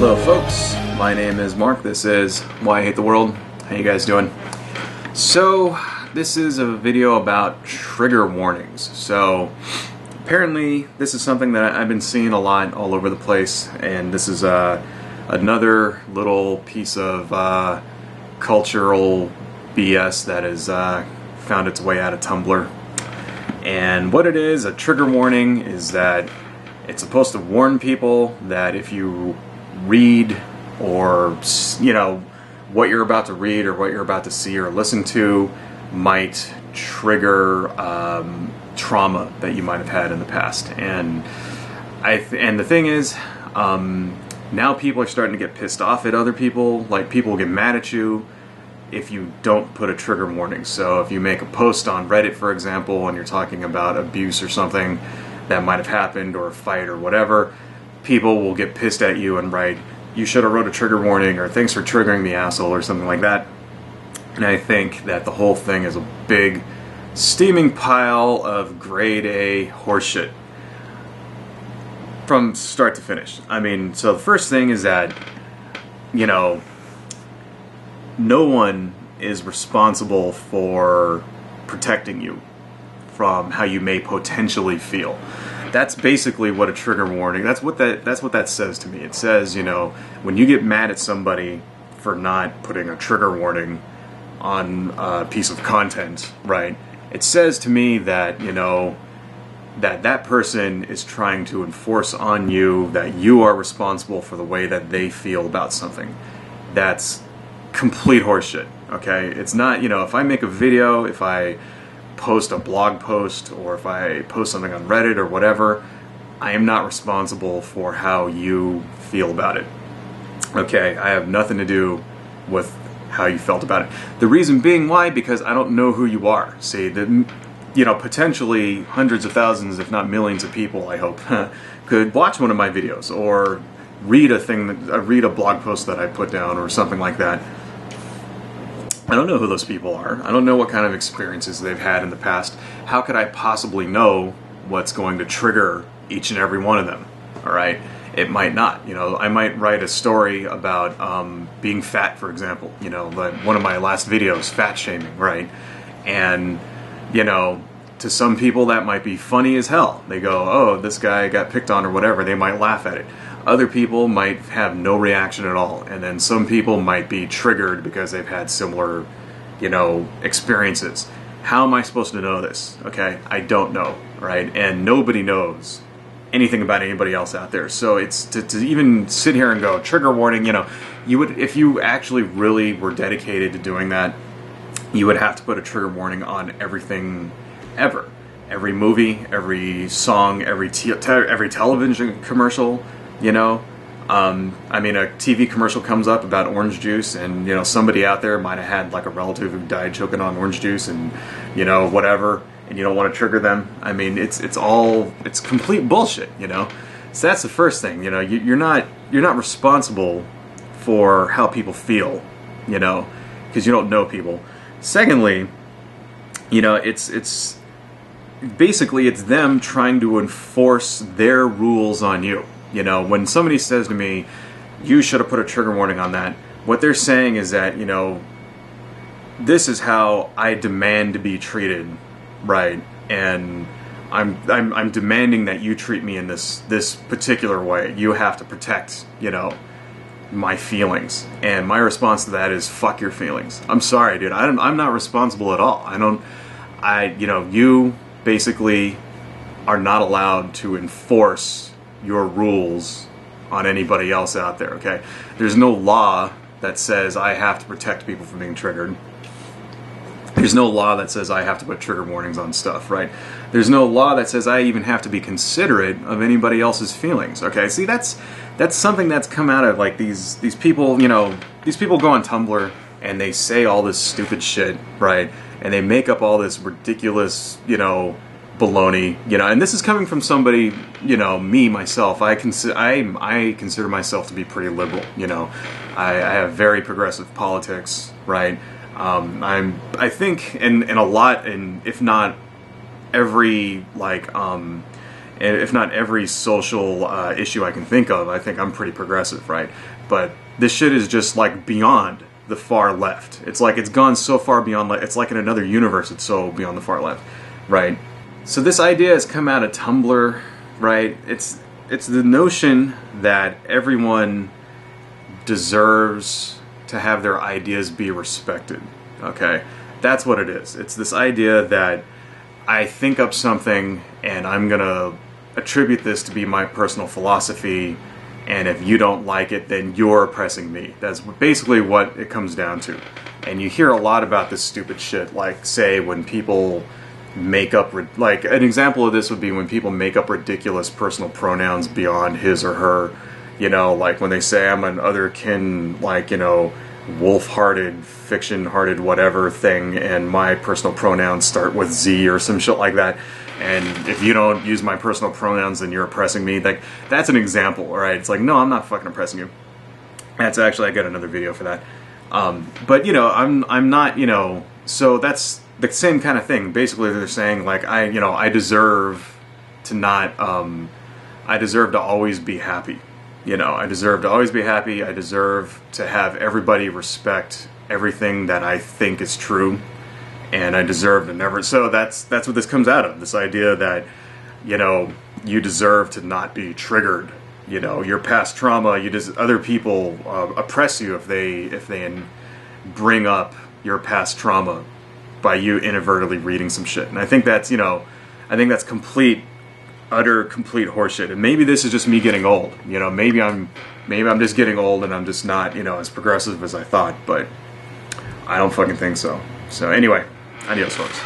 Hello folks, my name is Mark. This is Why I Hate the World. How you guys doing? So this is a video about trigger warnings. So apparently this is something that I've been seeing a lot all over the place, and this is another little piece of cultural BS that has found its way out of Tumblr. And what it is, a trigger warning, is that it's supposed to warn people that if you read or, what you're about to read or what you're about to see or listen to might trigger trauma that you might have had in the past. And the thing is, now people are starting to get pissed off at other people. Like, people will get mad at you if you don't put a trigger warning. So if you make a post on Reddit, for example, and you're talking about abuse or something that might have happened, or a fight or whatever, people will get pissed at you and write, "You should have wrote a trigger warning," or "Thanks for triggering me, asshole," or something like that. And I think that the whole thing is a big steaming pile of grade A horseshit from start to finish. I mean, so the first thing is that, no one is responsible for protecting you from how you may potentially feel. That's basically what a trigger warning, that's what that says to me. It says, when you get mad at somebody for not putting a trigger warning on a piece of content, right? It says to me that, that person is trying to enforce on you that you are responsible for the way that they feel about something. That's complete horseshit, okay? It's not, if I make a video, if I post a blog post, or if I post something on Reddit or whatever, I am not responsible for how you feel about it, okay? I have nothing to do with how you felt about it. The reason being why, because I don't know who you are. See, potentially hundreds of thousands, if not millions of people, I hope, could watch one of my videos, or read a blog post that I put down, or something like that. I don't know who those people are. I don't know what kind of experiences they've had in the past. How could I possibly know what's going to trigger each and every one of them? All right? It might not. I might write a story about being fat, for example. Like one of my last videos, fat shaming, right? And, to some people that might be funny as hell. They go, "Oh, this guy got picked on," or whatever. They might laugh at it. Other people might have no reaction at all. And then some people might be triggered because they've had similar, experiences. How am I supposed to know this? Okay, I don't know, right? And nobody knows anything about anybody else out there. So it's to even sit here and go, trigger warning, you would, if you actually really were dedicated to doing that, you would have to put a trigger warning on everything ever. Every movie, every song, every television commercial, a TV commercial comes up about orange juice, and, somebody out there might have had like a relative who died choking on orange juice, and, whatever, and you don't want to trigger them. I mean, it's complete bullshit, So that's the first thing, you're not responsible for how people feel, because you don't know people. Secondly, it's basically it's them trying to enforce their rules on you. When somebody says to me, "You should have put a trigger warning on that," what they're saying is that, this is how I demand to be treated, right? And I'm demanding that you treat me in this particular way. You have to protect, my feelings. And my response to that is, fuck your feelings. I'm sorry, dude. I'm not responsible at all. You basically are not allowed to enforce your rules on anybody else out there, okay? There's no law that says I have to protect people from being triggered. There's no law that says I have to put trigger warnings on stuff, right? There's no law that says I even have to be considerate of anybody else's feelings, okay? See, that's something that's come out of, like, these people, these people go on Tumblr and they say all this stupid shit, right? And they make up all this ridiculous, baloney, and this is coming from somebody, me, myself. I consider myself to be pretty liberal, I have very progressive politics, right? I think in a lot, and if not every, if not every social issue I can think of. I think I'm pretty progressive, right? But this shit is just like beyond the far left. It's like it's gone so far beyond, it's like in another universe, it's so beyond the far left, right? So this idea has come out of Tumblr, right? It's the notion that everyone deserves to have their ideas be respected, okay? That's what it is. It's this idea that I think up something and I'm gonna attribute this to be my personal philosophy, and if you don't like it, then you're oppressing me. That's basically what it comes down to. And you hear a lot about this stupid shit, like, say, when people make up, like, an example of this would be when people make up ridiculous personal pronouns beyond his or her, you know, like when they say I'm an otherkin, like, you know, wolf-hearted, fiction-hearted, whatever thing, and my personal pronouns start with Z or some shit like that, and if you don't use my personal pronouns, then you're oppressing me. Like, that's an example, alright? It's like, no, I'm not fucking oppressing you. That's actually, I got another video for that. But, you know, I'm not, you know, so that's the same kind of thing. Basically, they're saying, like, I deserve to not, I deserve to always be happy. You know, I deserve to always be happy. I deserve to have everybody respect everything that I think is true, and I deserve to never. So that's what this comes out of. This idea that, you know, you deserve to not be triggered. You know, your past trauma. Other people oppress you if they bring up your past trauma by you inadvertently reading some shit. And I think that's, you know, I think that's complete horseshit. And maybe this is just me getting old. You know, maybe I'm just getting old and I'm just not, you know, as progressive as I thought, but I don't fucking think so. So anyway, adios folks.